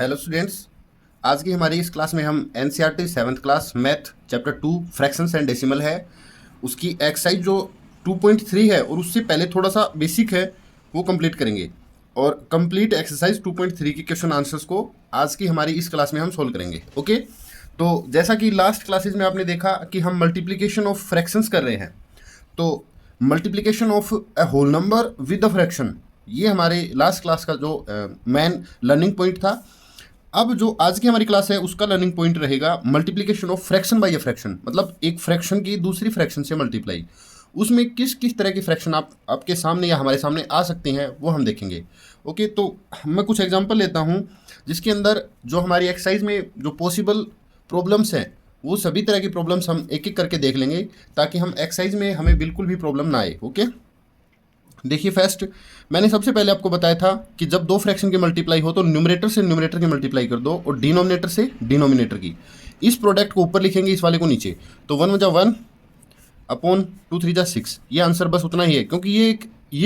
Hello students. आज की हमारी इस क्लास में हम NCERT 7th class math chapter 2 fractions and decimal है, उसकी एक्सरसाइज जो 2.3 है और उससे पहले थोड़ा सा बेसिक है वो कंप्लीट करेंगे। और कंप्लीट एक्सरसाइज 2.3 के क्वेश्चन आंसर्स को आज की हमारी इस क्लास में हम सोल्व करेंगे। ओके, तो जैसा कि लास्ट क्लासेज में आपने देखा कि हम मल्टीप्लिकेशन ऑफ फ्रैक्शंस कर रहे हैं, तो multiplication of a whole number with a fraction, ये हमारे लास्ट क्लास का जो मेन लर्निंग पॉइंट था। अब जो आज की हमारी क्लास है उसका लर्निंग पॉइंट रहेगा multiplication of fraction by a fraction, मतलब एक फ्रैक्शन की दूसरी फ्रैक्शन से मल्टीप्लाई। उसमें किस किस तरह की फ्रैक्शन आपके सामने या हमारे सामने आ सकते हैं वो हम देखेंगे। ओके, तो मैं कुछ एग्जांपल लेता हूँ जिसके अंदर जो हमारी एक्सरसाइज में जो पॉसिबल प्रॉब्लम्स हैं वो सभी तरह की प्रॉब्लम्स हम एक एक करके देख लेंगे ताकि हम एक्सरसाइज में हमें बिल्कुल भी प्रॉब्लम ना आए। ओके, देखिए फर्स्ट मैंने सबसे पहले आपको बताया था कि जब दो फ्रैक्शन की मल्टीप्लाई हो तो न्यूमरेटर से न्यूमरेटर की मल्टीप्लाई कर दो और डिनोमिनेटर से डिनोमिनेटर की। इस प्रोडक्ट को ऊपर लिखेंगे, इस वाले को नीचे, तो 1 × 1 अपॉन 2 × 3 = 6। ये आंसर बस उतना ही है क्योंकि ये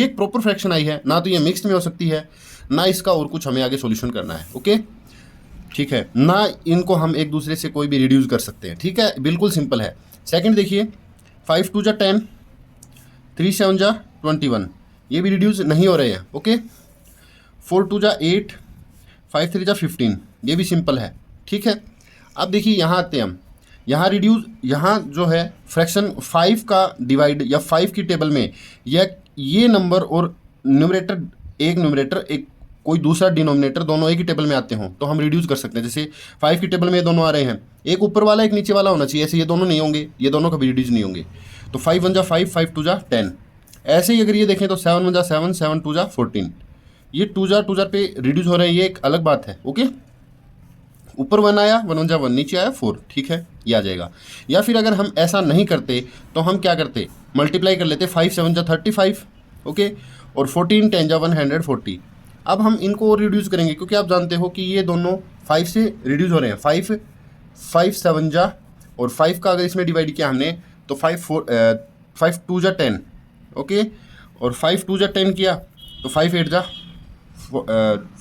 एक प्रॉपर फ्रैक्शन आई है, ना तो ये मिक्स्ड में हो सकती है ना इसका और कुछ हमें आगे सॉल्यूशन करना है। ओके, ठीक है, ना इनको हम एक दूसरे से कोई भी रिड्यूस कर सकते हैं। ठीक है, बिल्कुल सिंपल है। सेकंड देखिए, 5 × 2 = 10, 3 × 7 = 21, ये भी रिड्यूस नहीं हो रहे हैं। ओके, 4 × 2 = 8, 5 × 3 = 15, ये भी सिंपल है। ठीक है, अब देखिए यहाँ आते हैं हम, यहाँ रिड्यूस, यहाँ जो है फ्रैक्शन 5 का डिवाइड या 5 की टेबल में ये नंबर और न्यूमरेटर, एक न्यूमरेटर एक कोई दूसरा डिनोमिनेटर दोनों एक ही टेबल में आते हों तो हम रिड्यूस कर सकते हैं। जैसे 5 की टेबल में ये दोनों आ रहे हैं, एक ऊपर वाला एक नीचे वाला होना चाहिए, ऐसे ये दोनों नहीं होंगे, ये दोनों कभी रिड्यूस नहीं होंगे। तो 5 × 1 = 5, 5 × 2 = 10। ऐसे ही अगर ये देखें तो 7 × 1 = 7, 7 × 2 = 14, ये 2 जार पे रिड्यूस हो रहे हैं, ये एक अलग बात है। ओके, ऊपर 1 आया, 1 × 1 = 1, नीचे आया 4, ठीक है, ये आ जाएगा। या फिर अगर हम ऐसा नहीं करते तो हम क्या करते, मल्टीप्लाई कर लेते, 5 × 7 = 35, ओके, और 14 × 10 = 140। अब हम इनको और रिड्यूस करेंगे क्योंकि आप जानते हो कि ये दोनों 5 से रिड्यूस हो रहे हैं। 5 7 जा और 5 का अगर इसमें डिवाइड किया हमने तो 5 2 = 10, ओके, और 5 2 × 10 किया तो 5 8 =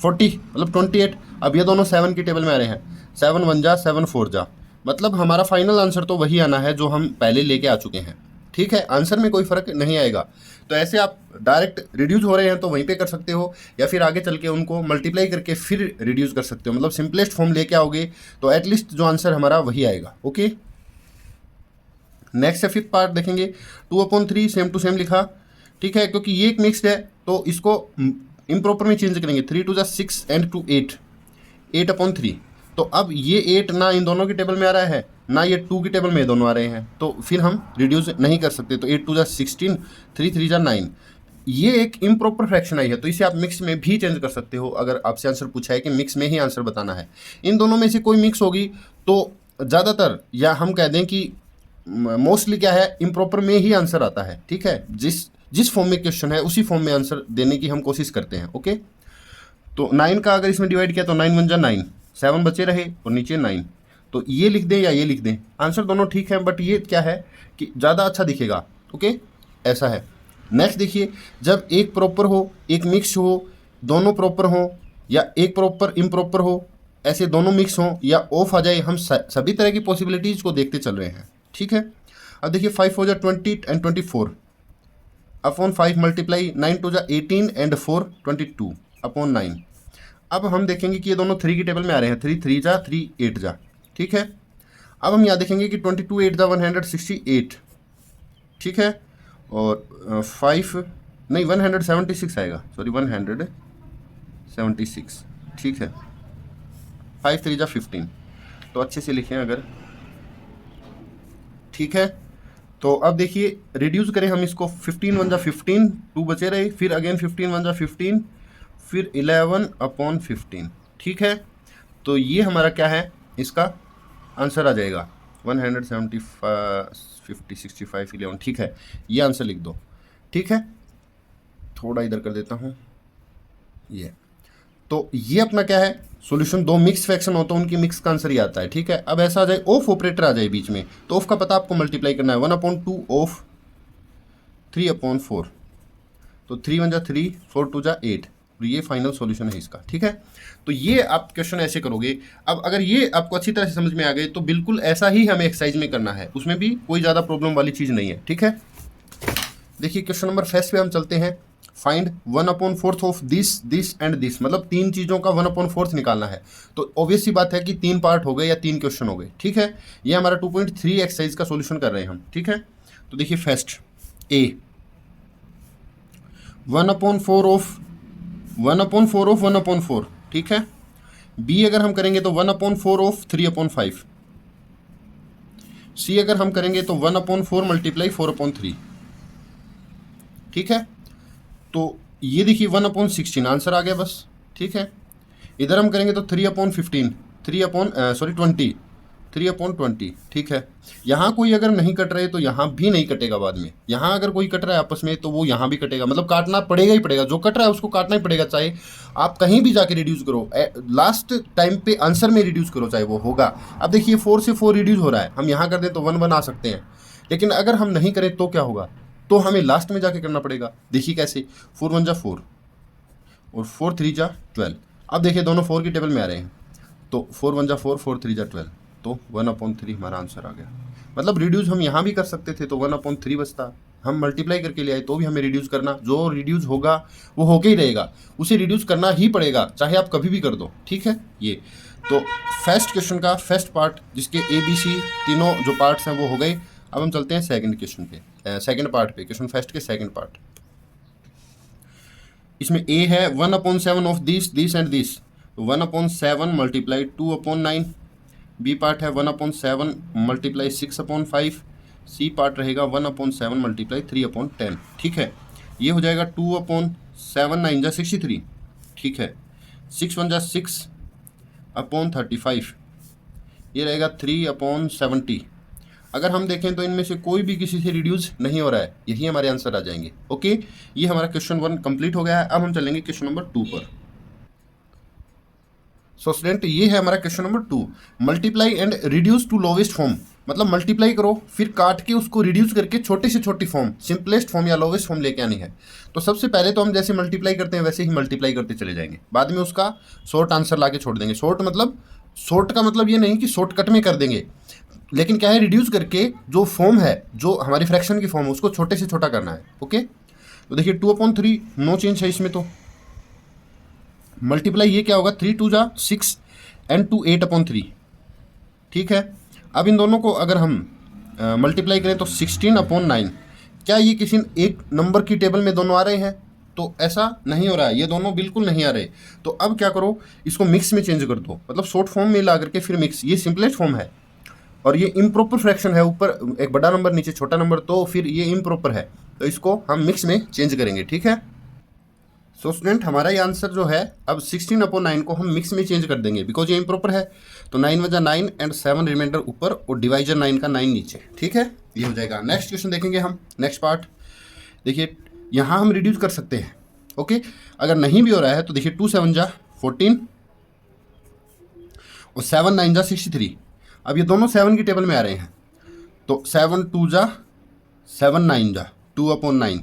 40, मतलब 28। अब ये दोनों 7 की टेबल में आ रहे हैं, 7 1 = 7, 4 = मतलब हमारा फाइनल आंसर तो वही आना है जो हम पहले लेके आ चुके हैं। ठीक है, आंसर में कोई फ़र्क नहीं आएगा। तो ऐसे आप डायरेक्ट रिड्यूस हो रहे हैं तो वहीं पे कर सकते हो, या फिर आगे चल के उनको मल्टीप्लाई करके फिर रिड्यूस कर सकते हो, मतलब सिंपलेस्ट फॉर्म लेके आओगे तो एटलीस्ट जो आंसर हमारा वही आएगा। ओके, नेक्स्ट है 5th पार्ट देखेंगे, 2/3 सेम टू सेम लिखा। ठीक है, क्योंकि ये एक मिक्स्ड है तो इसको इम्प्रॉपर में चेंज करेंगे, 3 × 2 = 6 and 2 8, 8/3। तो अब ये 8 ना इन दोनों की टेबल में आ रहा है ना ये 2 की टेबल में दोनों आ रहे हैं, तो फिर हम रिड्यूस नहीं कर सकते। तो 8 × 2 = 16, 3 × 3 = 9। ये एक इम्प्रॉपर फ्रैक्शन आई है तो इसे आप मिक्स में भी चेंज कर सकते हो। अगर आपसे आंसर पूछा है कि मिक्स में ही आंसर बताना है, इन दोनों में से कोई मिक्स होगी तो ज़्यादातर, या हम कह दें कि मोस्टली क्या है, इम्प्रॉपर में ही आंसर आता है। ठीक है, जिस फॉर्म में क्वेश्चन है उसी फॉर्म में आंसर देने की हम कोशिश करते हैं। ओके, तो 9 का अगर इसमें डिवाइड किया तो 9 × 1 = 9, 7 बचे रहे और नीचे 9, तो ये लिख दें या ये लिख दें, आंसर दोनों ठीक है, बट ये क्या है कि ज़्यादा अच्छा दिखेगा। ओके, ऐसा है। नेक्स्ट देखिए, जब एक प्रॉपर हो, एक मिक्स हो, दोनों प्रॉपर हो, या एक प्रॉपर इम्प्रॉपर हो, ऐसे दोनों मिक्स हों या ऑफ आ जाए, हम सभी तरह की पॉसिबिलिटीज़ को देखते चल रहे हैं। ठीक है, अब देखिए 5 × 4 = 20 and 24 अपॉन 5 मल्टीप्लाई 9 × 2 = 18 and 4 22/9। अब हम देखेंगे कि ये दोनों 3 की टेबल में आ रहे हैं, 3 3 × 3 8 × ठीक है। अब हम यहाँ देखेंगे कि 22 8 × 168, ठीक है, और 5 नहीं 176 आएगा, सॉरी 176, ठीक है। 5 3 × 15, तो अच्छे से लिखें अगर, ठीक है। तो अब देखिए रिड्यूस करें हम इसको, 15 1 × 15, 2 बचे रहे, फिर अगेन 15 1 × 15, फिर 11/15, ठीक है। तो ये हमारा क्या है, इसका आंसर आ जाएगा 175 50 65 11, ठीक है, ये आंसर लिख दो। ठीक है, थोड़ा इधर कर देता हूँ ये। तो ये अपना क्या है सॉल्यूशन, दो मिक्स फ्रैक्शन हो तो उनकी मिक्स का आंसर ही आता है। ठीक है, अब ऐसा आ जाए ऑफ ऑपरेटर आ जाए बीच में, तो ऑफ का पता आपको मल्टीप्लाई करना है, 1/2 ऑफ 3/4, तो 3 1 = 3, 4 2 = 8, और ये फाइनल सॉल्यूशन है इसका। ठीक है, तो ये आप क्वेश्चन ऐसे करोगे। अब अगर ये आपको अच्छी तरह से समझ में आ गए तो बिल्कुल ऐसा ही हमें एक्सरसाइज में करना है, उसमें भी कोई ज़्यादा प्रॉब्लम वाली चीज़ नहीं है। ठीक है, देखिए क्वेश्चन नंबर फर्स्ट पे हम चलते हैं। Find 1/4 of this and this, मतलब तीन चीज़ों का 1/4 निकालना है। तो ऑब्वियस सी बात है कि तीन पार्ट हो गए या तीन क्वेश्चन हो गए। ठीक है, ये हमारा 2.3 एक्सरसाइज का सॉल्यूशन कर रहे हैं हम। ठीक है, तो देखिए फर्स्ट ए 1/4 ऑफ 1/4। ठीक है, बी अगर हम करेंगे तो 1/4 ऑफ 3/5। सी अगर हम करेंगे तो 1/4 मल्टीप्लाई 4/3। ठीक है, तो ये देखिए 1/16 आंसर आ गया बस। ठीक है, इधर हम करेंगे तो 3/15 3/20। ठीक है, यहाँ कोई अगर नहीं कट रहे तो यहाँ भी नहीं कटेगा बाद में। यहाँ अगर कोई कट रहा है आपस में तो वो यहाँ भी कटेगा, मतलब काटना पड़ेगा ही पड़ेगा। जो कट रहा है उसको काटना ही पड़ेगा, चाहे आप कहीं भी जाके रिड्यूस करो, लास्ट टाइम पे आंसर में रिड्यूस करो, चाहे वो होगा। अब देखिए 4 से 4 रिड्यूस हो रहा है, हम यहाँ कर दें तो 1 बना सकते हैं, लेकिन अगर हम नहीं करें तो क्या होगा, तो हमें लास्ट में जाके करना पड़ेगा। देखिए कैसे, 4 1 जा 4 और 4 3 जा 12। अब देखिए दोनों 4 की टेबल में आ रहे हैं, तो 4 1 जा 4 4 3 जा 12, तो 1/3 हमारा आंसर आ गया। मतलब रिड्यूस हम यहाँ भी कर सकते थे तो 1/3 बचता, हम मल्टीप्लाई करके ले आए तो भी हमें रिड्यूस करना, जो रिड्यूस होगा वो होके ही रहेगा, उसे रिड्यूस करना ही पड़ेगा, चाहे आप कभी भी कर दो। ठीक है, ये तो फर्स्ट क्वेश्चन का फर्स्ट पार्ट जिसके ए बी सी तीनों जो पार्ट्स हैं वो हो गए। अब हम चलते हैं सेकंड क्वेश्चन पे, सेकंड पार्ट पे, क्वेश्चन फर्स्ट के सेकंड पार्ट। इसमें ए है 1/7 of this and this, 1/7 multiply 2/9। B part है 1/7 मल्टीप्लाई 6/5। सी पार्ट रहेगा 1/7 मल्टीप्लाई 3/10। ठीक है, ये हो जाएगा 2/7 9 जा 63। ठीक है, 6 1 जा 6/35, ये रहेगा 3/70। अगर हम देखें तो इनमें से कोई भी किसी से रिड्यूस नहीं हो रहा है, यही हमारे आंसर आ जाएंगे। ओके, ये हमारा क्वेश्चन 1 कंप्लीट हो गया है। अब हम चलेंगे क्वेश्चन नंबर 2 पर। सो स्टूडेंट, ये है हमारा question number 2, multiply and reduce to lowest form. मतलब मल्टीप्लाई करो फिर काट के उसको रिड्यूस करके छोटे से छोटी फॉर्म, सिंपलेस्ट फॉर्म या लोवेस्ट फॉर्म लेके आनी है। तो सबसे पहले तो हम जैसे मल्टीप्लाई करते हैं वैसे ही मल्टीप्लाई करते चले जाएंगे, बाद में उसका शॉर्ट आंसर ला के छोड़ देंगे। शॉर्ट का मतलब ये नहीं कि शॉर्टकट में कर देंगे, लेकिन क्या है, रिड्यूस करके जो फॉर्म है, जो हमारी फ्रैक्शन की फॉर्म है, उसको छोटे से छोटा करना है। ओके, तो देखिए 2/3 नो चेंज है इसमें, तो मल्टीप्लाई ये क्या होगा, 3 2 जा 6 एंड 2 8/3। ठीक है, अब इन दोनों को अगर हम मल्टीप्लाई करें तो 16/9। क्या ये किसी एक नंबर की टेबल में दोनों आ रहे हैं, तो ऐसा नहीं हो रहा है, ये दोनों बिल्कुल नहीं आ रहे। तो अब क्या करो, इसको मिक्स में चेंज कर दो, मतलब शॉर्ट फॉर्म में ला करके फिर मिक्स। ये सिंपलेस्ट फॉर्म है और ये इम्प्रॉपर फ्रैक्शन है, ऊपर एक बड़ा नंबर नीचे छोटा नंबर, तो फिर ये इम्प्रॉपर है, तो इसको हम मिक्स में चेंज करेंगे। ठीक है, सो स्टूडेंट हमारा ये आंसर जो है, अब 16/9 को हम मिक्स में चेंज कर देंगे, बिकॉज ये इम्प्रॉपर है। तो 9 वजह 9 एंड 7 रिमाइंडर ऊपर और डिवाइजर 9 का 9 नीचे। ठीक है, ये हो जाएगा। नेक्स्ट क्वेश्चन देखेंगे हम, नेक्स्ट पार्ट। देखिए यहाँ हम रिड्यूस कर सकते हैं। ओके, अगर नहीं भी हो रहा है तो देखिए 2 7 जा 14 और 7 9 जा 63। अब ये दोनों 7 की टेबल में आ रहे हैं, तो 7 2 जा 7 9 जा 2/9।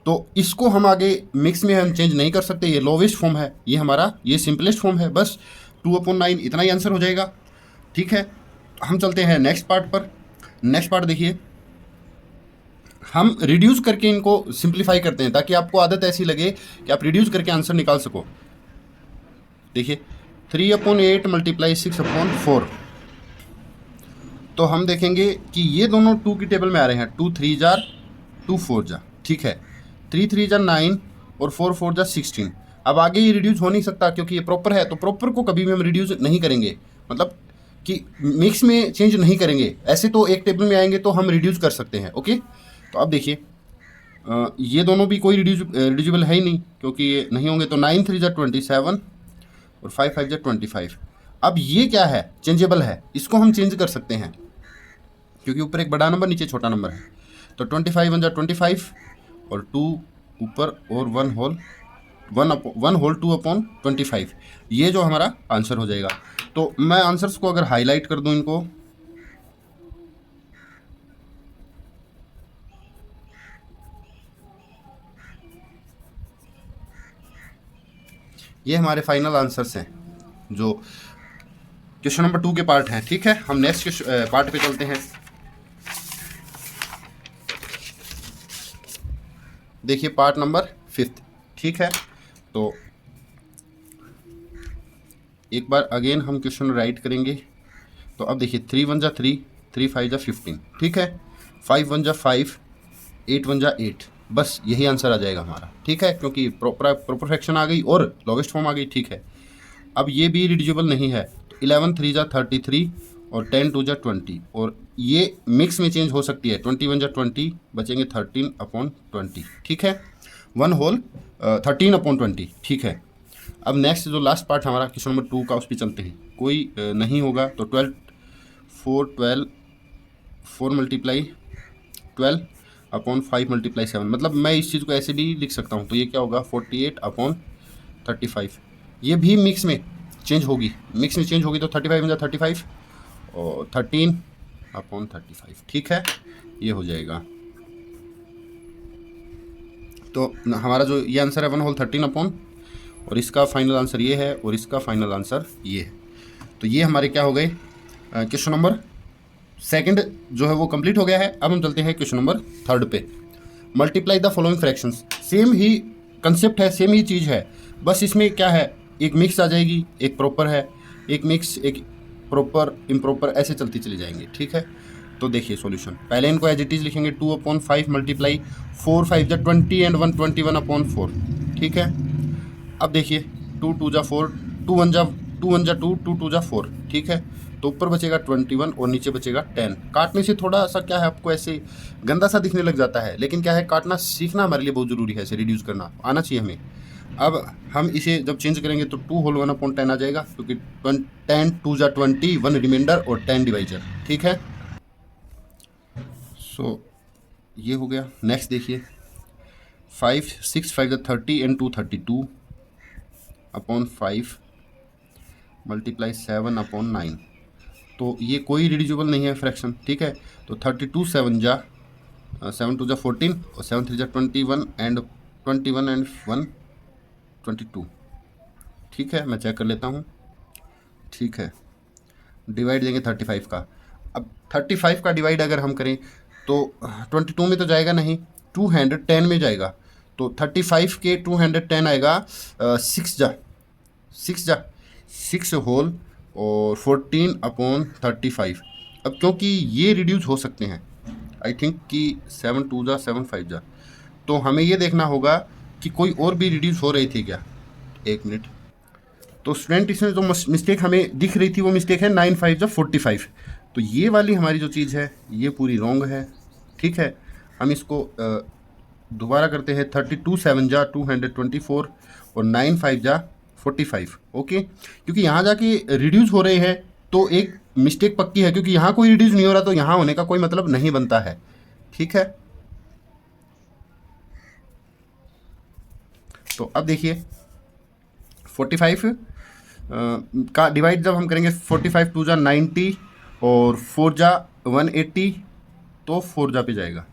तो इसको हम आगे मिक्स में हम चेंज नहीं कर सकते, ये लोवेस्ट फॉर्म है, ये हमारा ये सिंपलेस्ट फॉर्म है, बस 2/9 इतना ही आंसर हो जाएगा। ठीक है, हम चलते हैं नेक्स्ट पार्ट पर। नेक्स्ट पार्ट देखिए, हम रिड्यूस करके इनको सिंप्लीफाई करते हैं ताकि आपको आदत ऐसी लगे कि आप रिड्यूस करके आंसर निकाल सको। देखिए 3/8 मल्टीप्लाई 6/4, तो हम देखेंगे कि ये दोनों 2 की टेबल में आ रहे हैं, 2 3 जा 2 4 जा। ठीक है, 3 3 जा 9 और 4 4 जा 16। अब आगे ये रिड्यूस हो नहीं सकता क्योंकि ये प्रॉपर है, तो प्रॉपर को कभी भी हम रिड्यूस नहीं करेंगे, मतलब कि मिक्स में चेंज नहीं करेंगे। ऐसे तो एक टेबल में आएंगे तो हम रिड्यूस कर सकते हैं। ओके, तो अब देखिए ये दोनों भी कोई रिड्यूसिबल है ही नहीं, क्योंकि ये नहीं होंगे। तो 9 3 जा 27 और 5 5 जा 25। अब ये क्या है, चेंजेबल है, इसको हम चेंज कर सकते हैं क्योंकि ऊपर एक बड़ा नंबर नीचे छोटा नंबर है। तो 25 1 जा 25 और 2 ऊपर और 1 होल 2/25, ये जो हमारा आंसर हो जाएगा। तो मैं आंसर्स को अगर हाईलाइट कर दूं इनको, ये हमारे फाइनल आंसर्स हैं जो क्वेश्चन नंबर 2 के पार्ट हैं। ठीक है, हम नेक्स्ट पार्ट पे चलते हैं। देखिए पार्ट नंबर 5। ठीक है, तो एक बार अगेन हम क्वेश्चन राइट करेंगे। तो अब देखिए 3 1 जा 3, 3 5 जा 15। ठीक है, 5 1 जा 5, 8 1 जा 8। बस यही आंसर आ जाएगा हमारा। ठीक है, क्योंकि प्रॉपर फ्रैक्शन आ गई और लॉगेस्ट फॉर्म आ गई। ठीक है, अब ये भी रिड्यूसिबल नहीं है, तो 11 3 जा 33 और 10 2 जा 20, और ये मिक्स में चेंज हो सकती है। 21 जा 20 बचेंगे 13/20। ठीक है, 1 होल 13/20। ठीक है, अब नेक्स्ट जो लास्ट पार्ट हमारा क्वेश्चन नंबर 2 का, उस पर चलते हैं। कोई नहीं होगा तो 12 4 मल्टीप्लाई 12/5 मल्टीप्लाई 7, मतलब मैं इस चीज़ को ऐसे भी लिख सकता हूँ। तो ये क्या होगा 48/35। ये भी मिक्स में चेंज होगी, मिक्स में चेंज होगी तो 35 में 35 और 13/35। ठीक है, ये हो जाएगा। तो हमारा जो ये आंसर है 1 होल 13 और इसका फाइनल आंसर ये है और इसका फाइनल आंसर ये है। तो ये हमारे क्या हो गए, क्वेश्चन नंबर 2 जो है वो कंप्लीट हो गया है। अब हम चलते हैं क्वेश्चन नंबर 3 पे। Multiply the following fractions. Same he concept है, सेम ही चीज़ है, बस इसमें क्या है, एक मिक्स आ जाएगी, एक प्रॉपर है, एक मिक्स, एक प्रॉपर इम्प्रॉपर, ऐसे चलती चली जाएंगी। ठीक है, तो देखिए सॉल्यूशन। पहले इनको एज इट इज़ लिखेंगे 2/5 मल्टीप्लाई 4 5 जा 20 एंड 1 21/4। ठीक है, अब देखिए 2 2 जा 4, 2 1 जा 2 2 2 जा 4। ठीक है, तो ऊपर बचेगा 21 और नीचे बचेगा 10। काटने से थोड़ा सा क्या है, आपको ऐसे गंदा सा दिखने लग जाता है, लेकिन क्या है, काटना सीखना हमारे लिए बहुत ज़रूरी है, ऐसे रिड्यूस करना आना चाहिए हमें। अब हम इसे जब चेंज करेंगे तो 2 होल 1/10 आ जाएगा, क्योंकि 10 2 जा 20, 1 रिमाइंडर और 10 डिवाइजर। ठीक है, सो ये हो गया। नेक्स्ट देखिए 5 6 5 जा 30 एंड 2 32/5 मल्टीप्लाई 7/9। तो ये कोई रिड्यूसिबल नहीं है फ्रैक्शन। ठीक है, तो 32 7 जा 7 2 जा 14 और 7 3 जा 21 एंड 21 एंड 1 22। ठीक है, मैं चेक कर लेता हूँ। ठीक है, डिवाइड देंगे 35 का। अब 35 का डिवाइड अगर हम करें तो 22 में तो जाएगा नहीं, 210 में जाएगा। तो 35 के 210 आएगा 6 जा 6 होल और 14/35। अब क्योंकि ये रिड्यूस हो सकते हैं, आई थिंक कि 7 2 जा 7 5 जा, तो हमें ये देखना होगा कि कोई और भी रिड्यूस हो रही थी क्या। एक मिनट, तो स्टूडेंट इसमें जो मिस्टेक हमें दिख रही थी वो मिस्टेक है 9 5 जा 45। तो ये वाली हमारी जो चीज़ है ये पूरी रॉन्ग है। ठीक है, हम इसको दोबारा करते हैं। 32 7 जा 224 और 9 5 जा 45। ओके, क्योंकि यहाँ जाके रिड्यूस हो रहे हैं तो एक मिस्टेक पक्की है, क्योंकि यहाँ कोई रिड्यूस नहीं हो रहा तो यहाँ होने का कोई मतलब नहीं बनता है। ठीक है, तो अब देखिए 45 का डिवाइड जब हम करेंगे, 45 2 जा 90 और 4 जा 180, तो 4 जा पे जाएगा।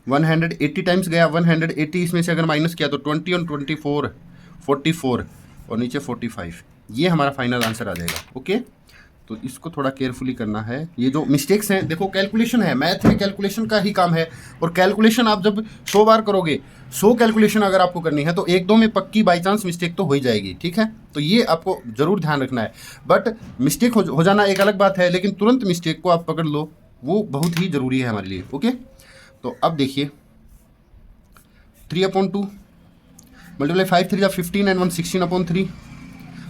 180 टाइम्स गया, 180 इसमें से अगर माइनस किया तो 20 और 24 44 और नीचे 45। ये हमारा फाइनल आंसर आ जाएगा। ओके, तो इसको थोड़ा केयरफुली करना है। ये जो मिस्टेक्स हैं, देखो कैलकुलेशन है, मैथ में कैलकुलेशन का ही काम है, और कैलकुलेशन आप जब 100 बार करोगे, 100 कैलकुलेशन अगर आपको करनी है तो 1-2 में पक्की बाई चांस मिस्टेक तो हो ही जाएगी। ठीक है, तो ये आपको ज़रूर ध्यान रखना है। बट मिस्टेक हो जाना एक अलग बात है, लेकिन तुरंत मिस्टेक को आप पकड़ लो, वो बहुत ही ज़रूरी है हमारे लिए। ओके, तो अब देखिए 3/2 मल्टीप्लाई 5 3 जा 15 एंड 1 16/3।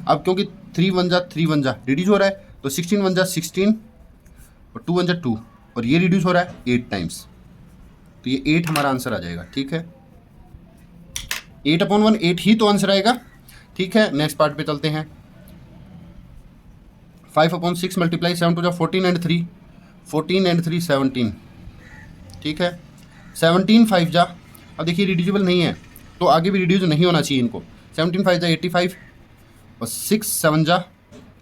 अब क्योंकि 3 1 जा 3 1 जा रिड्यूस हो रहा है, तो 16 1 जा 16 और 2 1 जा 2, और ये रिड्यूस हो रहा है 8 टाइम्स, तो ये 8 हमारा आंसर आ जाएगा। ठीक है, 8/1 8 ही तो आंसर आएगा। ठीक है, नेक्स्ट पार्ट पे चलते हैं। 5/6 मल्टीप्लाई 7 2 जा 14 एंड 3 14 एंड 3 17। ठीक है, 17 5 जा, अब देखिए रिड्यूसिबल नहीं है तो आगे भी रिड्यूस नहीं होना चाहिए इनको। 17 5 जा 85 और 6 7 जा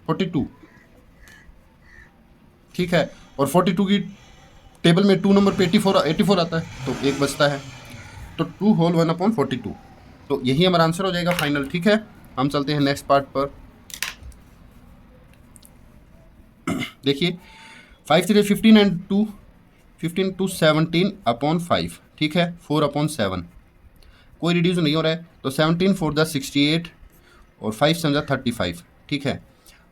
42। ठीक है, और 42 की टेबल में 2 नंबर पे 84 आता है, तो एक बचता है, तो 2 होल 1/42। तो यही हमारा आंसर हो जाएगा फाइनल। ठीक है, हम चलते हैं नेक्स्ट पार्ट पर। देखिए 5 3 15 एंड 2 15 टू 17 अपॉन 5, ठीक है, 4 अपॉन 7, कोई रिड्यूस नहीं हो रहा है, तो 17 4 जा 68 और 5 7 जा 35, ठीक है।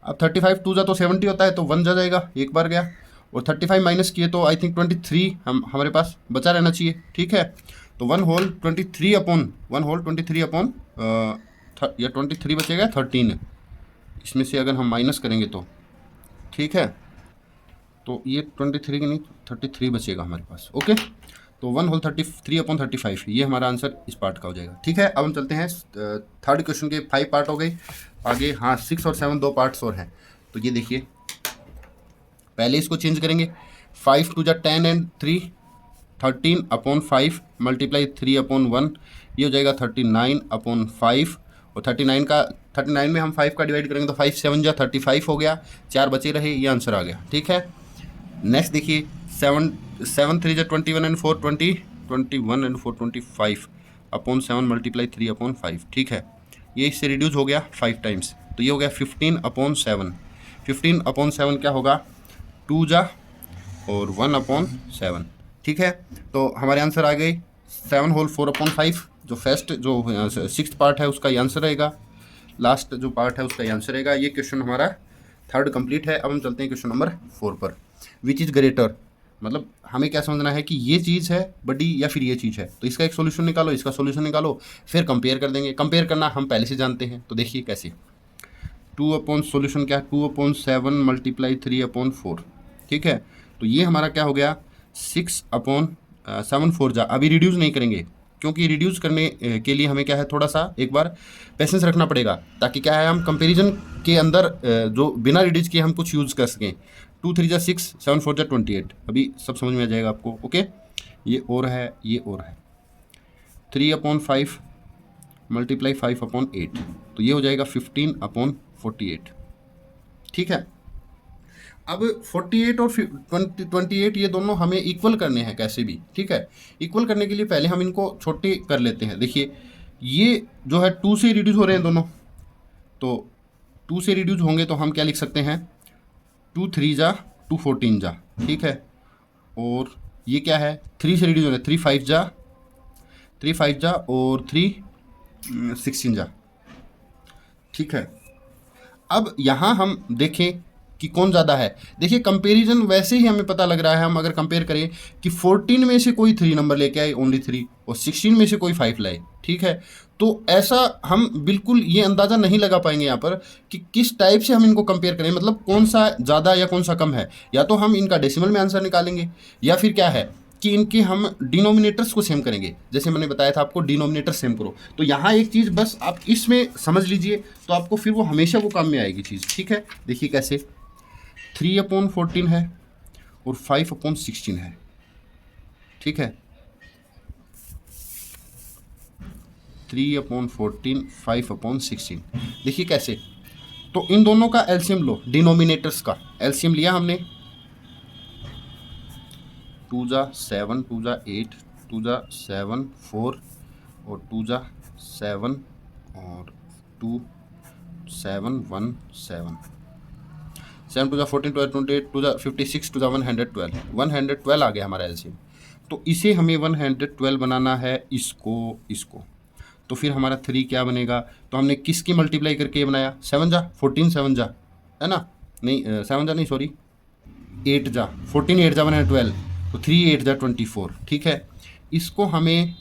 अब 35 2 जा तो 70 होता है, तो 1 जा जाएगा, एक बार गया, और 35 माइनस किए तो आई थिंक 23 हमारे पास बचा रहना चाहिए, ठीक है। तो 1 होल 23 अपॉन या 23 बचेगा 13, इसमें से अगर हम माइनस करेंगे तो, ठीक है, तो ये 23 की नहीं 33 बचेगा हमारे पास, ओके। तो 1 होल 33 अपॉन 35, ये हमारा आंसर इस पार्ट का हो जाएगा, ठीक है। अब हम चलते हैं थर्ड क्वेश्चन के 5 पार्ट हो गए आगे, हाँ 6 और 7 2 पार्ट्स और हैं। तो ये देखिए, पहले इसको चेंज करेंगे, 5 2 जा 10 एंड 3 13 अपॉन 5 मल्टीप्लाई 3 अपॉन 1, ये हो जाएगा 39 अपॉन 5, और 39 में हम 5 का डिवाइड करेंगे तो 5 7 जा 35 हो गया, 4 बचे रहे, ये आंसर आ गया, ठीक है। नेक्स्ट देखिए 7 3 जा 21 and 4 20 21 and 4 25 upon 7 multiply 3 upon 5, ठीक है, ये इससे रिड्यूस हो गया 5 टाइम्स, तो ये हो गया 15 अपॉन 7। 15 अपॉन 7 क्या होगा, 2 जा और 1 अपॉन 7, ठीक है। तो हमारे आंसर आ गए 7 होल 4 अपॉन 5, जो फर्स्ट जो 6th पार्ट है उसका ये आंसर रहेगा, लास्ट जो पार्ट है उसका ये आंसर रहेगा। ये क्वेश्चन हमारा थर्ड कंप्लीट है। अब हम चलते हैं क्वेश्चन नंबर 4 पर, विच इज़ ग्रेटर, मतलब हमें क्या समझना है कि ये चीज़ है बड़ी या फिर ये चीज़ है, तो इसका एक सोल्यूशन निकालो, इसका सोल्यूशन निकालो, फिर कंपेयर कर देंगे। कंपेयर करना हम पहले से जानते हैं, तो देखिए कैसे, 2 अपॉन सोल्यूशन क्या है, 2 अपॉन 7 मल्टीप्लाई 3 अपॉन 4, ठीक है। तो ये हमारा क्या हो गया, 6 अपॉन 7 4 जा, अभी रिड्यूस नहीं करेंगे क्योंकि रिड्यूस करने के लिए हमें क्या है थोड़ा सा एक बार पेशेंस रखना पड़ेगा, ताकि क्या है हम कंपैरिजन के अंदर जो बिना रिड्यूस किए हम कुछ यूज़ कर सकें। 2 3 जा 6 7 4 जा 28, अभी सब समझ में आ जाएगा आपको, ओके। ये और है, ये और है, 3 अपॉन 5 मल्टीप्लाई 5 अपॉन 8, तो ये हो जाएगा 15 अपॉन 48, ठीक है। अब 48 और 28 ये दोनों हमें इक्वल करने हैं कैसे भी, ठीक है। इक्वल करने के लिए पहले हम इनको छोटे कर लेते हैं। देखिए ये जो है 2 से रिड्यूस हो रहे हैं दोनों, तो 2 से रिड्यूस होंगे तो हम क्या लिख सकते हैं, 2 3 जा 2 14 जा, ठीक है। और ये क्या है, 3 से रिड्यूस हो रहे हैं, 3 5 जा और 3 16 जा, ठीक है। अब यहाँ हम देखें कि कौन ज़्यादा है। देखिए कंपैरिजन वैसे ही हमें पता लग रहा है, हम अगर कंपेयर करें कि 14 में से कोई 3 नंबर लेके आए, ओनली 3, और 16 में से कोई 5 लाए, ठीक है। तो ऐसा हम बिल्कुल ये अंदाज़ा नहीं लगा पाएंगे यहाँ पर कि किस टाइप से हम इनको कंपेयर करें, मतलब कौन सा ज़्यादा या कौन सा कम है। या तो हम इनका डेसिमल में आंसर निकालेंगे, या फिर क्या है कि इनके हम डिनोमिनेटर्स को सेम करेंगे, जैसे मैंने बताया था आपको डिनोमिनेटर सेम करो। तो यहाँ एक चीज़ बस आप इसमें समझ लीजिए, तो आपको फिर वो हमेशा वो काम में आएगी चीज़, ठीक है। देखिए कैसे, 3 अपॉन 14 है और 5 अपॉन 16 है, ठीक है। 3 अपॉन 14 5 अपॉन 16, देखिए कैसे, तो इन दोनों का एलसीएम लो, डिनोमिनेटर्स का एलसीएम लिया हमने, 2 जा 7 2 जा 8 2 जा 7 4 और 2 जा 7 और 2 7 1 7 7 2 जा 14 2 जा 28 2 जा 56 2 जा 112 आ गया हमारा एलसीएम। तो इसे हमें 112 बनाना है, इसको तो फिर हमारा 3 क्या बनेगा, तो हमने किसकी मल्टीप्लाई करके ये बनाया, 7 जा 14 7 जा, है ना, नहीं 7 जा नहीं सॉरी 8 जा 14 8 जा 112, तो 3 8 जा 24, ठीक है। इसको हमें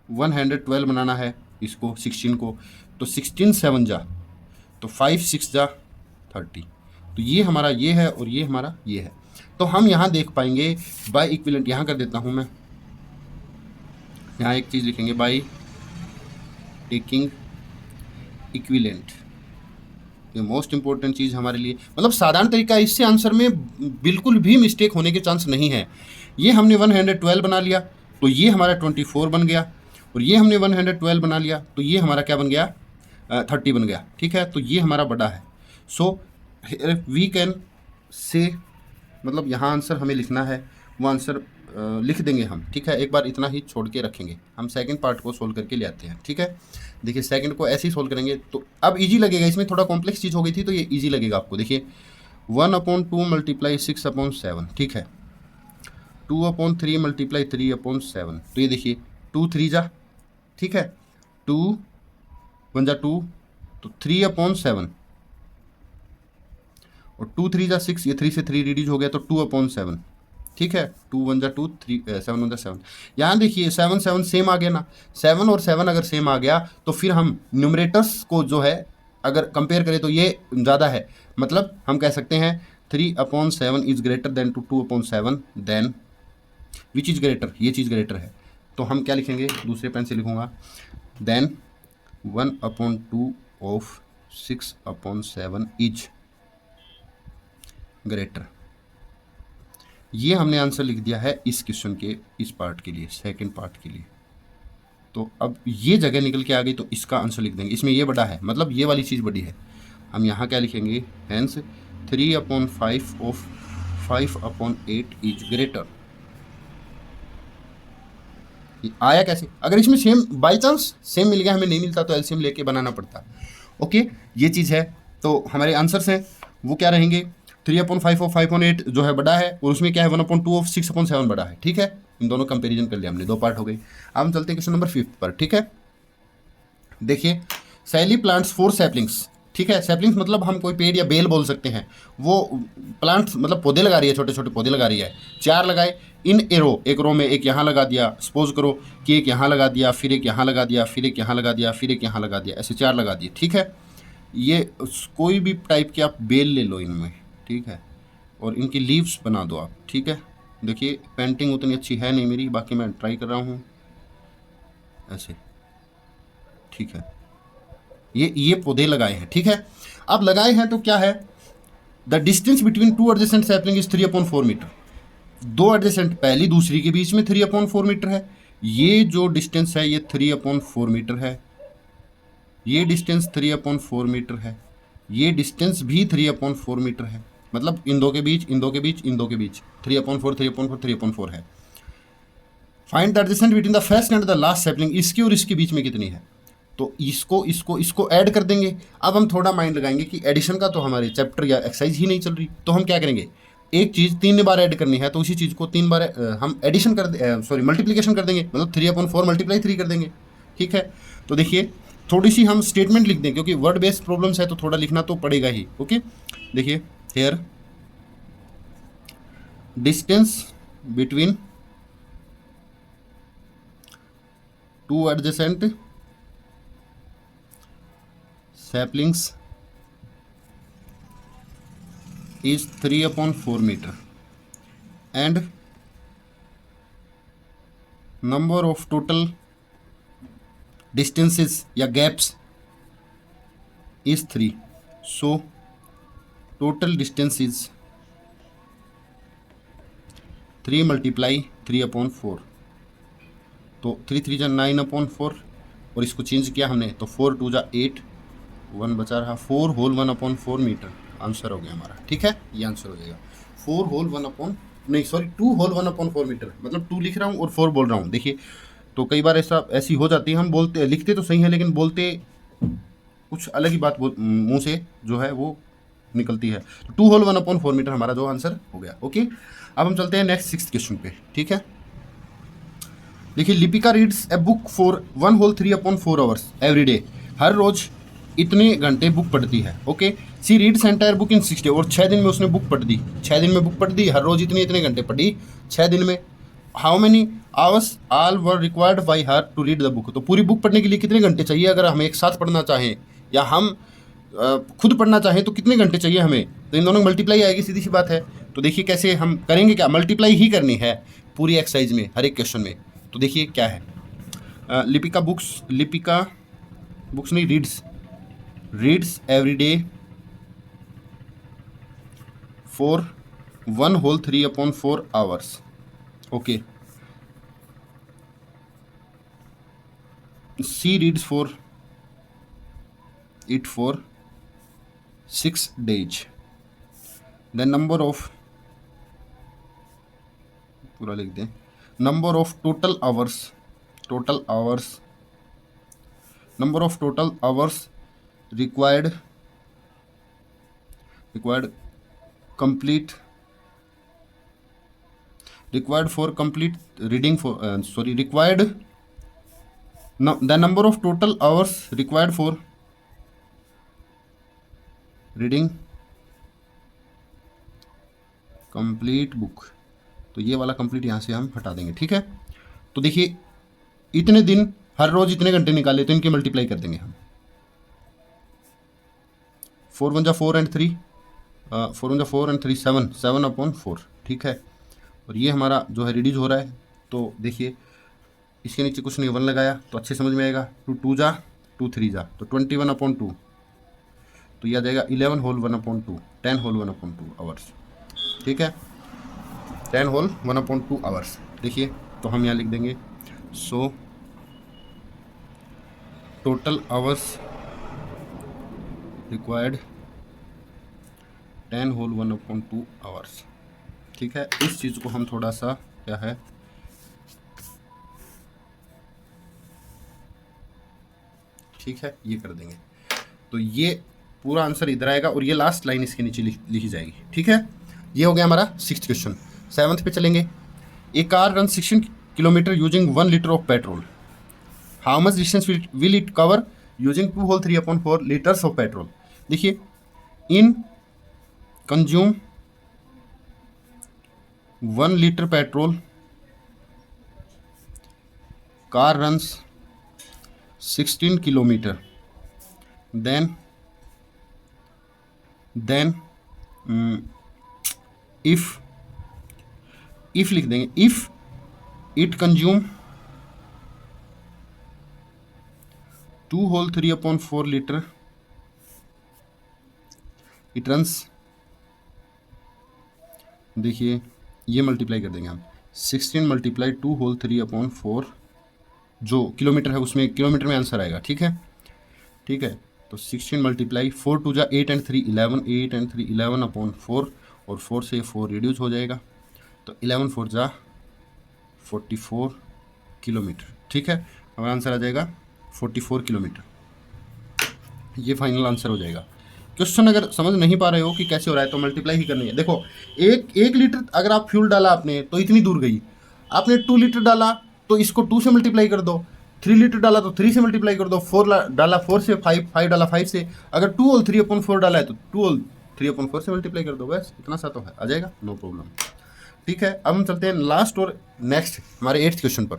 112 बनाना है, इसको 16 को, तो 16 7 जा, तो 5 6 जा 30, तो ये हमारा ये है और ये हमारा ये है। तो हम यहाँ देख पाएंगे बाय इक्विवेलेंट, यहाँ कर देता हूँ मैं, यहाँ एक चीज़ लिखेंगे बाय टेकिंग इक्विवेलेंट, ये मोस्ट इंपॉर्टेंट चीज़ हमारे लिए, मतलब साधारण तरीका, इससे आंसर में बिल्कुल भी मिस्टेक होने के चांस नहीं है। ये हमने 112 बना लिया तो ये हमारा 24 बन गया, और ये हमने 112 बना लिया तो ये हमारा क्या बन गया, 30 बन गया, ठीक है। तो ये हमारा बड़ा है। सो वी कैन से, मतलब यहाँ आंसर हमें लिखना है, वो आंसर लिख देंगे हम, ठीक है। एक बार इतना ही छोड़ के रखेंगे, हम सेकंड पार्ट को सोल्व करके ले आते हैं, ठीक है। देखिए सेकंड को ऐसे ही सोल्व करेंगे तो अब इजी लगेगा, इसमें थोड़ा कॉम्प्लेक्स चीज़ हो गई थी तो ये इजी लगेगा आपको। देखिए 1/2 मल्टीप्लाई 6/7, ठीक है। 2/3 मल्टीप्लाई 3/7, तो ये देखिए 2 3 जा, ठीक है, 2 1 जा 2, तो 3/7, और 2 3 जा 6, ये 3 से 3 रिड्यूज हो गया तो 2/7, ठीक है। 2 1 जा 2, 3 7 1 जा 7। यहाँ देखिए 7 7 सेम आ गया ना, 7 और 7 अगर सेम आ गया तो फिर हम न्यूमरेटर्स को जो है अगर कंपेयर करें तो ये ज़्यादा है, मतलब हम कह सकते हैं 3/7 is greater than to 2/7, then which is greater, ये चीज़ ग्रेटर है। तो हम क्या लिखेंगे, दूसरे पेन से लिखूंगा, देन 1/2 ऑफ 6/7 इज ग्रेटर। ये हमने आंसर लिख दिया है इस क्वेश्चन के इस पार्ट के लिए, सेकंड पार्ट के लिए। तो अब ये जगह निकल के आ गई तो इसका आंसर लिख देंगे, इसमें ये बड़ा है, मतलब ये वाली चीज़ बड़ी है। हम यहाँ क्या लिखेंगे, हेंस 3/5 ऑफ 5/8 इज ग्रेटर। आया कैसे, अगर इसमें सेम बाई चांस सेम मिल गया, हमें नहीं मिलता तो एलसीएम लेके बनाना पड़ता। ओके, ये चीज़ है। तो हमारे आंसर्स हैं वो क्या रहेंगे, 3/5 ऑफ 5/8 जो है बड़ा है, और उसमें क्या है 1/2 ऑफ 6/7 बड़ा है, ठीक है। इन दोनों कंपेरिजन कर लिया हमने, दो पार्ट हो गई। अब हम चलते हैं क्वेश्चन नंबर 5 पर, ठीक है। देखिए सैली प्लांट्स 4 सैपलिंग्स, ठीक है। सैपलिंग्स मतलब हम कोई पेड़ या बेल बोल सकते हैं, वो प्लांट्स मतलब पौधे लगा रही है, छोटे छोटे पौधे लगा रही है। 4 लगाए इन एरो, एक रो में एक यहाँ लगा दिया, सपोज करो कि एक यहाँ लगा दिया, फिर एक यहाँ लगा दिया, फिर एक यहाँ लगा दिया, फिर एक यहाँ लगा दिया, ऐसे 4 लगा दिए, ठीक है। ये कोई भी टाइप के आप बेल ले लो इनमें, ठीक है, और इनकी लीव्स बना दो आप, ठीक है। देखिए पेंटिंग उतनी अच्छी है नहीं मेरी, बाकी मैं ट्राई कर रहा हूँ ऐसे, ठीक है। ये पौधे लगाए हैं, ठीक है। अब लगाए हैं तो क्या है, the distance between 2 adjacent sapling is 3/4 metre. 2 adjacent पहली दूसरी के बीच में 3/4 मीटर है। ये जो डिस्टेंस है ये 3/4 मीटर है, ये डिस्टेंस 3/4 मीटर है, ये डिस्टेंस भी 3/4 मीटर है, मतलब इन दो के बीच, इन दो के बीच, इन दो के बीच 3/4 3/4 3/4 है। Find the adjacent between the first and the last sapling, इसकी और इसके बीच में कितनी है। तो इसको ऐड कर देंगे। अब हम थोड़ा माइंड लगाएंगे कि एडिशन का तो हमारे चैप्टर या एक्सरसाइज ही नहीं चल रही, तो हम क्या करेंगे, एक चीज़ 3 बार ऐड करनी है तो उसी चीज़ को 3 बार हम एडिशन कर मल्टीप्लिकेशन कर देंगे, मतलब 3/4 मल्टीप्लाई 3 कर देंगे, ठीक है। तो देखिए थोड़ी सी हम स्टेटमेंट लिख दें, क्योंकि वर्ड बेस्ड प्रॉब्लम्स है तो थोड़ा लिखना तो पड़ेगा ही। ओके, देखिए here distance between 2 adjacent saplings is 3/4 meter and number of total distances या gaps is 3, so total distance is 3 multiply 3/4, तो 3 3 जा 9/4, और इसको चेंज किया हमने तो 4 2 जा 8, 1 बचा रहा 4 होल 1/4 मीटर, आंसर हो गया हमारा, ठीक है। ये आंसर हो जाएगा 4 होल 2 होल 1/4 मीटर, मतलब 2 लिख रहा हूँ और 4 बोल रहा हूँ। देखिए तो कई बार ऐसी हो जाती है, हम बोलते लिखते तो सही है लेकिन बोलते कुछ अलग ही बात मुंह से जो है वो निकलती है। तो 2 होल 1/4 मीटर हमारा जो आंसर हो गया। ओके, अब हम चलते हैं नेक्स्ट 6th क्वेश्चन पे, ठीक है। देखिए Lipika reads a book for 1 whole 3/4 hours every day, हर रोज इतने घंटे बुक पढ़ती है। Okay, she reads entire book in 6 day, और 6 दिन में उसने बुक पढ़ दी, 6 दिन में बुक पढ़ दी, हर रोज इतने घंटे पढ़ी 6 दिन में। How many hours all were required by her to read the book, तो पूरी बुक पढ़ने के लिए कितने घंटे चाहिए, अगर हम एक साथ पढ़ना चाहें या हम खुद पढ़ना चाहें तो कितने घंटे चाहिए हमें। तो इन दोनों मल्टीप्लाई आएगी, सीधी सी बात है। तो देखिए कैसे हम करेंगे, क्या मल्टीप्लाई ही करनी है पूरी एक्सरसाइज में, हर एक क्वेश्चन में। तो देखिए क्या है, लिपिका बुक्स नहीं, reads every day for 1 whole 3/4 hours. Okay, she reads for 6 days, the number of, पूरा लिख दें, number of total hours number of total hours required complete required for complete reading for required the number of total hours required for reading complete book। तो ये वाला complete यहाँ से हम हटा देंगे, ठीक है। तो देखिए इतने दिन हर रोज इतने घंटे निकाले तो इनके मल्टीप्लाई कर देंगे हम। 4 1 जा 4 एंड 3 4 1 जा 4 एंड 3 7 7/4, ठीक है। और ये हमारा जो है रिड्यूस हो रहा है, तो देखिए इसके नीचे कुछ नहीं, 1 लगाया तो अच्छे समझ में आएगा। 2 2 जा 2 3 जा तो 21/2, तो यह आ जाएगा 11 होल 1/2, 10 होल 1/2 आवर्स, ठीक है। 10 होल 1/2 आवर्स। देखिए तो हम यहाँ लिख देंगे so total hours required 10 whole 1/2 hours, ठीक है। इस चीज़ को हम थोड़ा सा क्या है ठीक है ये कर देंगे, तो ये पूरा आंसर इधर आएगा और ये लास्ट लाइन इसके नीचे लिखी जाएगी, ठीक है। ये हो गया हमारा 6th क्वेश्चन। 7th पे चलेंगे। A car run 16 kilometre using 1 litre of petrol, how much distance will it cover using 2 whole 3/4 litres of petrol. देखिए in consume 1 litre petrol, car runs 16 kilometre, then if लिख देंगे if it consume 2 whole 3/4 litre, it runs, देखिए ये multiply कर देंगे हम 16 multiply 2 whole 3/4, जो kilometre है उसमें किलोमीटर में आंसर आएगा, ठीक है, ठीक है। तो 16 मल्टीप्लाई 4 2 जा 8 एंड 3 11, 8 एंड 3 11/4, और 4 से 4 रिड्यूस हो जाएगा, तो 11 4 जा 44 किलोमीटर, ठीक है। हमारा आंसर आ जाएगा 44 किलोमीटर, ये फाइनल आंसर हो जाएगा। क्वेश्चन अगर समझ नहीं पा रहे हो कि कैसे हो रहा है तो मल्टीप्लाई ही करनी है। देखो एक लीटर अगर आप फ्यूल डाला आपने तो इतनी दूर गई, आपने 2 लीटर डाला तो इसको 2 से मल्टीप्लाई कर दो, 3 लीटर डाला तो 3 से मल्टीप्लाई कर दो, 4 डाला 4 से, 5 डाला 5 से, अगर 2 होल 3/4 डाला है तो 2 होल 3/4 से मल्टीप्लाई कर दो, बस इतना सा तो है, आ जाएगा, नो प्रॉब्लम, ठीक है। अब हम चलते हैं लास्ट और नेक्स्ट हमारे 8th क्वेश्चन पर।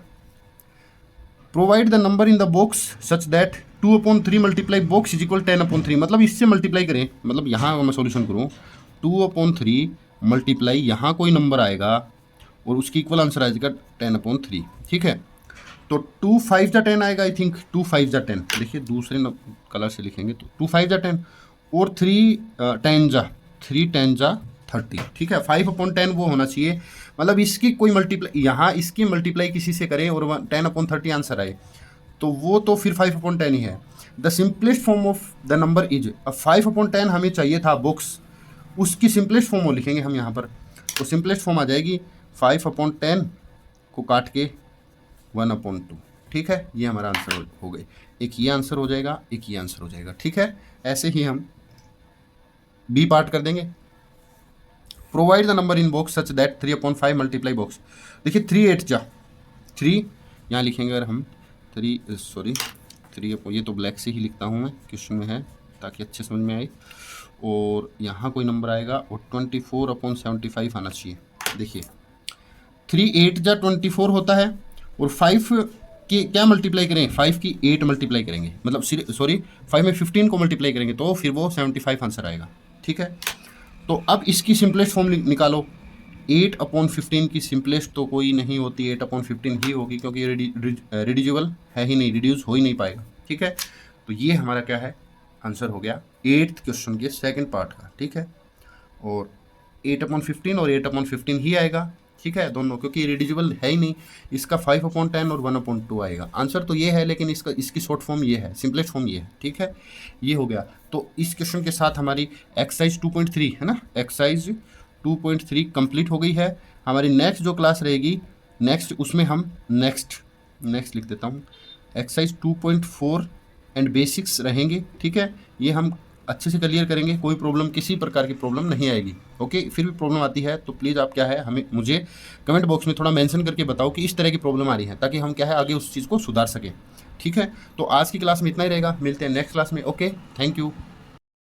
Provide the number in the box such that 2/3 multiply box is equal 10/3, मतलब इससे मल्टीप्लाई करें, मतलब यहाँ मैं सॉल्यूशन करूँ 2/3 मल्टीप्लाई यहाँ कोई नंबर आएगा और उसकी इक्वल आंसर आ जाएगा 10/3, ठीक है। तो 2 5 जा 10 आएगा, आई थिंक 2 5 जा 10, देखिए दूसरे कलर से लिखेंगे तो 2 5 जा 10 और 3 10 जा 30, ठीक है। 5/10 वो होना चाहिए, मतलब इसकी कोई मल्टीप्लाई यहाँ इसकी मल्टीप्लाई किसी से करें और 10/30 आंसर आए तो वो तो फिर 5/10 ही है। The simplest form of the number is, अब 5/10 हमें चाहिए था बॉक्स, उसकी सिंपलेस्ट फॉर्म वो लिखेंगे हम यहाँ पर, तो सिंपलेस्ट फॉर्म आ जाएगी 5/10 को काट के 1/2, ठीक है। ये हमारा आंसर हो गए, एक ये आंसर हो जाएगा, एक ये आंसर हो जाएगा, ठीक है। ऐसे ही हम बी पार्ट कर देंगे। Provide the number in box such that 3/5 multiply box, देखिए 3 8 जा 3 यहाँ लिखेंगे अगर हम 3 ये तो ब्लैक से ही लिखता हूँ मैं, क्वेश्चन में है ताकि अच्छे समझ में आए, और यहाँ कोई नंबर आएगा और 24/75 आना चाहिए। देखिए 3 8 जा 24 होता है और 5 की क्या मल्टीप्लाई करें, 5 की 8 मल्टीप्लाई करेंगे, मतलब 5 में 15 को मल्टीप्लाई करेंगे तो फिर वो 75 आंसर आएगा, ठीक है। तो अब इसकी सिंपलेस्ट फॉर्म निकालो, 8/15 की सिंपलेस्ट तो कोई नहीं होती, 8/15 ही होगी क्योंकि ये रिड्यूजिबल है ही नहीं, रिड्यूस हो ही नहीं पाएगा, ठीक है। तो ये हमारा क्या है, आंसर हो गया 8th क्वेश्चन के सेकंड पार्ट का, ठीक है। और 8/15 और 8/15 ही आएगा, ठीक है, दोनों, क्योंकि रिड्यूजिबल है ही नहीं। इसका 5/10 और 1/2 आएगा। आंसर तो ये है लेकिन इसकी शॉर्ट फॉर्म ये है, सिंपलेस्ट फॉर्म ये है, ठीक है। ये हो गया। तो इस क्वेश्चन के साथ हमारी एक्सरसाइज 2.3 है ना, एक्सरसाइज 2.3 कंप्लीट हो गई है। हमारी नेक्स्ट जो क्लास रहेगी नेक्स्ट, उसमें हम नेक्स्ट लिख देता हूँ, एक्सरसाइज 2.4 एंड बेसिक्स रहेंगे, ठीक है। ये हम अच्छे से क्लियर करेंगे, कोई प्रॉब्लम, किसी प्रकार की प्रॉब्लम नहीं आएगी। ओके, फिर भी प्रॉब्लम आती है तो प्लीज़ आप क्या है हमें मुझे कमेंट बॉक्स में थोड़ा मेंशन करके बताओ कि इस तरह की प्रॉब्लम आ रही है, ताकि हम क्या है आगे उस चीज़ को सुधार सकें। ठीक है, तो आज की क्लास में इतना ही रहेगा, मिलते हैं नेक्स्ट क्लास में। Okay, thank you.